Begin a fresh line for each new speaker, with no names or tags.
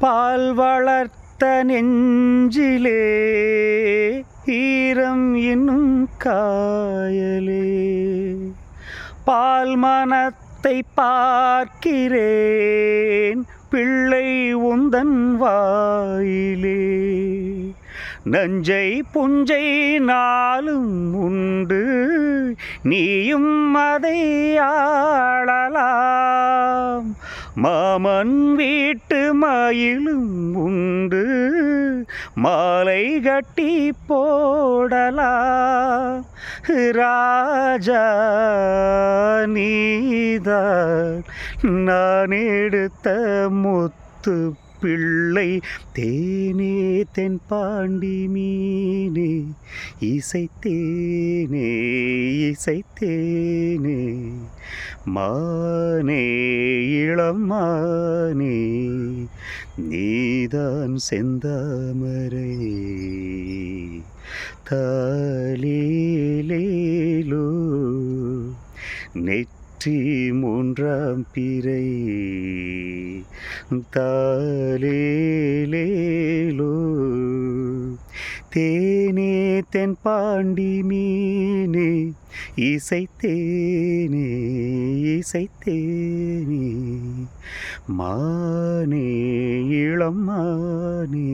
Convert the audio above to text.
பால் வளர்த்த நெஞ்சிலே ஈரம் என்னும் காயலே பால் மனத்தை பார்க்கிறேன் பிள்ளை உந்தன் வாயிலே நஞ்சை புஞ்சை நாளும் உண்டு நீயும் அதை ஆளலாம் மாமன் வீட்டு மயிலும் உண்டு மாலை கட்டி போடலாம் ராஜா நீதான் நான் எடுத்த முத்து பிள்ளை தேனே தென் பாண்டி மீனே இசைத்தேனே இசைத்தேனே மானே இளமானே நீதான் செந்தாமரை தாலேலேலோ நெற்றி மூன்றாம் பிறை தாலேலேலோ தேனே தென் பாண்டி மீனே இசைத்தேனே இசைத்தேனே மானே இளமானே